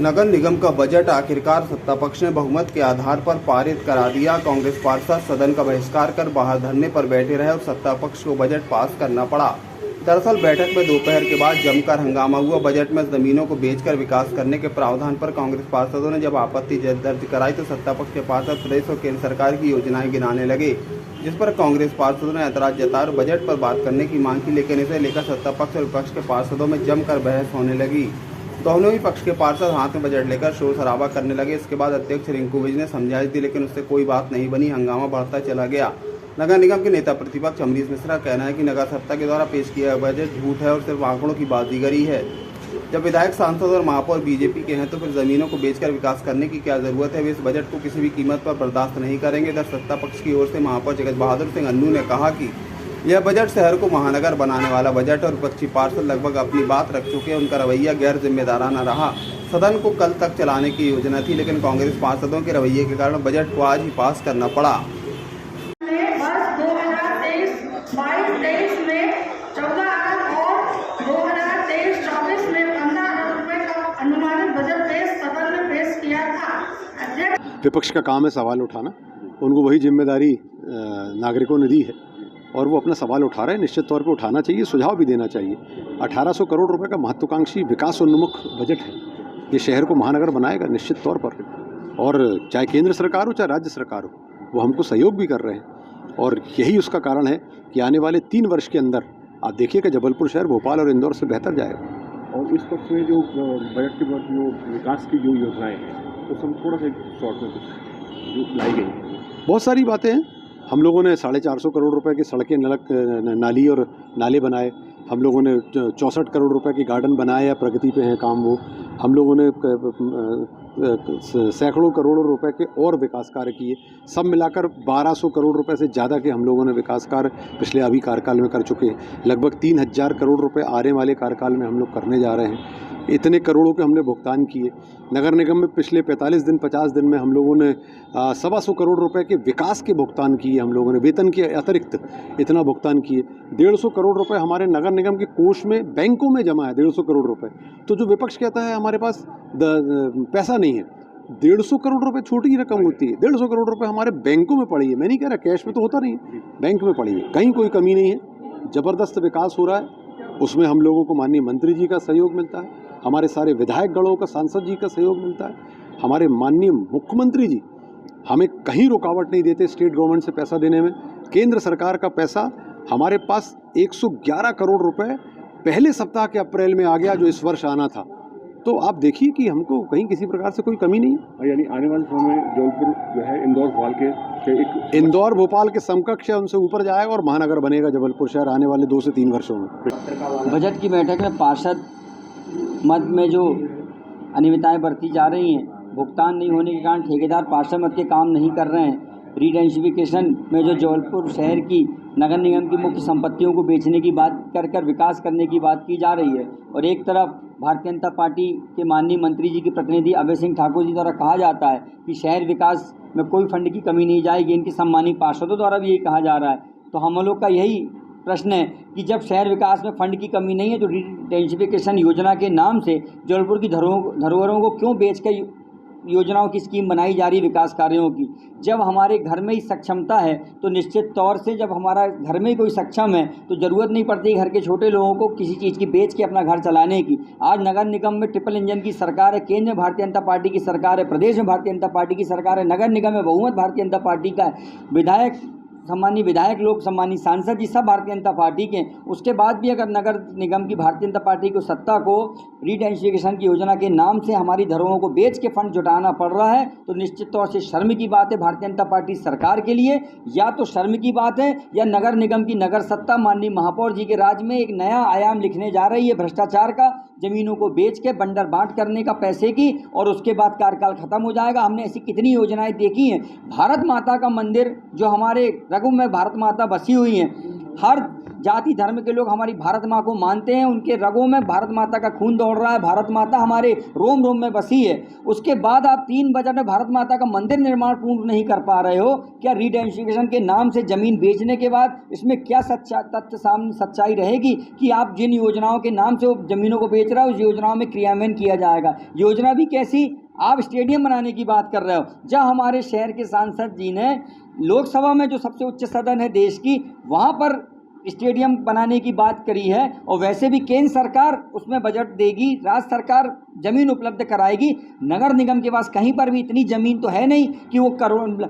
नगर निगम का बजट आखिरकार सत्तापक्ष ने बहुमत के आधार पर पारित करा दिया। कांग्रेस पार्षद सदन का बहिष्कार कर बाहर धरने पर बैठे रहे और सत्तापक्ष को बजट पास करना पड़ा। दरअसल बैठक में दोपहर के बाद जमकर हंगामा हुआ। बजट में जमीनों को बेचकर विकास करने के प्रावधान पर कांग्रेस पार्षदों ने जब आपत्ति दर्ज कराई तो सत्तापक्ष के पार्षद प्रदेश और केंद्र सरकार की योजनाएं गिनाने लगे, जिस पर कांग्रेस पार्षदों ने ऐतराज जताया और बजट पर बात करने की मांग की, लेकिन इसे लेकर सत्तापक्ष और विपक्ष के पार्षदों में जमकर बहस होने लगी। दोनों ही पक्ष के पार्षद हाथ में बजट लेकर शोर शराबा करने लगे। इसके बाद अध्यक्ष रिंकू विज ने समझाइश दी, लेकिन उससे कोई बात नहीं बनी। हंगामा बढ़ता चला गया। नगर निगम के नेता प्रतिपक्ष अमरीश मिश्रा का कहना है कि नगर सत्ता के द्वारा पेश किया गया बजट झूठ है और सिर्फ आंकड़ों की बाजीगरी है। जब विधायक, सांसद और महापौर बीजेपी के हैं तो फिर जमीनों को बेचकर विकास करने की क्या जरूरत है। वे इस बजट को किसी भी कीमत पर बर्दाश्त नहीं करेंगे। इधर सत्ता पक्ष की ओर से महापौर जगत बहादुर सिंह अन्नू ने कहा कि यह बजट शहर को महानगर बनाने वाला बजट और विपक्षी पार्षद लगभग अपनी बात रख चुके हैं। उनका रवैया गैर जिम्मेदाराना रहा। सदन को कल तक चलाने की योजना थी, लेकिन कांग्रेस पार्षदों के रवैये के कारण बजट को आज ही पास करना पड़ा। बस 2023-22 में 14 अरब और 2023-24 में 15 अरब रुपए का अनुमानित बजट पेश सदन में पेश किया था। विपक्ष का काम है सवाल उठाना, उनको वही जिम्मेदारी नागरिकों ने दी है और वो अपना सवाल उठा रहे हैं। निश्चित तौर पे उठाना चाहिए, सुझाव भी देना चाहिए। 1800 करोड़ रुपए का महत्वाकांक्षी विकास उन्मुख बजट है। ये शहर को महानगर बनाएगा निश्चित तौर पर, और चाहे केंद्र सरकार हो चाहे राज्य सरकार हो, वो हमको सहयोग भी कर रहे हैं। और यही उसका कारण है कि आने वाले 3 वर्ष के अंदर आप देखिए कि जबलपुर शहर भोपाल और इंदौर से बेहतर जाएगा। और इस पक्ष में जो बजट के बाद जो विकास की जो योजनाएं हैं तो सब थोड़ा सा शॉर्ट में कुछ जो लाई गई हैं, बहुत सारी बातें हैं। हम लोगों ने 450 करोड़ रुपए की सड़कें, नाली और नाले बनाए। हम लोगों ने 64 करोड़ रुपए की गार्डन बनाए या प्रगति पे हैं काम वो। हम लोगों ने सैकड़ों करोड़ों रुपए के और विकास कार्य किए। सब मिलाकर 1200 करोड़ रुपए से ज़्यादा के हम लोगों ने विकास कार्य पिछले अभी कार्यकाल में कर चुके हैं। लगभग 3000 करोड़ रुपए आने वाले कार्यकाल में हम लोग करने जा रहे हैं। इतने करोड़ों के हमने भुगतान किए। नगर निगम में पिछले 45 दिन 50 दिन में हम लोगों ने 125 करोड़ रुपए के विकास के भुगतान किए। हम लोगों ने वेतन के अतिरिक्त इतना भुगतान किए। 150 करोड़ रुपए हमारे नगर निगम के कोष में, बैंकों में जमा है। 150 करोड़ रुपए। तो जो विपक्ष कहता है हमारे पास पैसा नहीं है, 150 करोड़ रुपए छोटी रकम होती है। 150 करोड़ रुपए हमारे बैंकों में पड़ी है। मैं नहीं कह रहा कैश में तो होता नहीं है, बैंक में पड़ी है। कहीं कोई कमी नहीं है। ज़बरदस्त विकास हो रहा है। उसमें हम लोगों को माननीय मंत्री जी का सहयोग मिलता है, हमारे सारे विधायक गणों का, सांसद जी का सहयोग मिलता है। हमारे माननीय मुख्यमंत्री जी हमें कहीं रुकावट नहीं देते स्टेट गवर्नमेंट से पैसा देने में। केंद्र सरकार का पैसा हमारे पास 111 करोड़ रुपए पहले सप्ताह के अप्रैल में आ गया, जो इस वर्ष आना था। तो आप देखिए कि हमको कहीं किसी प्रकार से कोई कमी नहीं है। यानी आने वाले समय में जबलपुर जो है इंदौर भोपाल के समकक्ष है, उनसे ऊपर जाएगा और महानगर बनेगा जबलपुर शहर आने वाले 2 से 3 वर्षों में। बजट की बैठक में पार्षद मद में जो अनियमितताएं बरती जा रही हैं, भुगतान नहीं होने के कारण ठेकेदार पार्षद मद के काम नहीं कर रहे हैं, रीडेंसिफिकेशन में जो जबलपुर शहर की नगर निगम की मुख्य संपत्तियों को बेचने की बात कर विकास करने की बात की जा रही है, और एक तरफ भारतीय जनता पार्टी के माननीय मंत्री जी के प्रतिनिधि अभय सिंह ठाकुर जी द्वारा कहा जाता है कि शहर विकास में कोई फंड की कमी नहीं जाएगी। इनके सम्मानित पार्षदों द्वारा भी यही कहा जा रहा है। तो हम लोग का यही प्रश्न है कि जब शहर विकास में फंड की कमी नहीं है तो रीडेंसिफिकेशन योजना के नाम से जबलपुर की धरोहरों को क्यों बेचकर योजनाओं की स्कीम बनाई जा रही विकास कार्यों की। जब हमारे घर में ही सक्षमता है तो निश्चित तौर से, जब हमारा घर में ही कोई सक्षम है तो ज़रूरत नहीं पड़ती घर के छोटे लोगों को किसी चीज़ की बेच के अपना घर चलाने की। आज नगर निगम में ट्रिपल इंजन की सरकार है, केंद्र में भारतीय जनता पार्टी की सरकार है, प्रदेश में भारतीय जनता पार्टी की सरकार है, नगर निगम में बहुमत भारतीय जनता पार्टी का है, विधायक सम्मानीय विधायक लोग, सम्मानीय सांसद जी सब भारतीय जनता पार्टी के। उसके बाद भी अगर नगर निगम की भारतीय जनता पार्टी को सत्ता को रीडेंसिफिकेशन की योजना के नाम से हमारी धरोहरों को बेच के फंड जुटाना पड़ रहा है तो निश्चित तौर से शर्म की बात है भारतीय जनता पार्टी सरकार के लिए। या तो शर्म की बात है या नगर निगम की नगर सत्ता माननीय महापौर जी के राज में एक नया आयाम लिखने जा रही है भ्रष्टाचार का, जमीनों को बेच के बंडर बांट करने का पैसे की, और उसके बाद कार्यकाल खत्म हो जाएगा। हमने ऐसी कितनी योजनाएं देखी हैं। भारत माता का मंदिर जो हमारे रघु में भारत माता बसी हुई हैं, हर जाति धर्म के लोग हमारी भारत माँ को मानते हैं, उनके रगों में भारत माता का खून दौड़ रहा है, भारत माता हमारे रोम रोम में बसी है। उसके बाद आप 3 बजट में भारत माता का मंदिर निर्माण पूर्ण नहीं कर पा रहे हो। क्या रीडेंसिफिकेशन के नाम से ज़मीन बेचने के बाद इसमें क्या सच्चाई रहेगी कि आप जिन योजनाओं के नाम से वो ज़मीनों को बेच रहा है उस योजनाओं में क्रियान्वयन किया जाएगा? योजना भी कैसी? आप स्टेडियम बनाने की बात कर रहे हो। जहाँ हमारे शहर के सांसद जी ने लोकसभा में जो सबसे उच्च सदन है देश की, वहाँ पर स्टेडियम बनाने की बात करी है, और वैसे भी केंद्र सरकार उसमें बजट देगी, राज्य सरकार ज़मीन उपलब्ध कराएगी। नगर निगम के पास कहीं पर भी इतनी ज़मीन तो है नहीं कि वो करोड़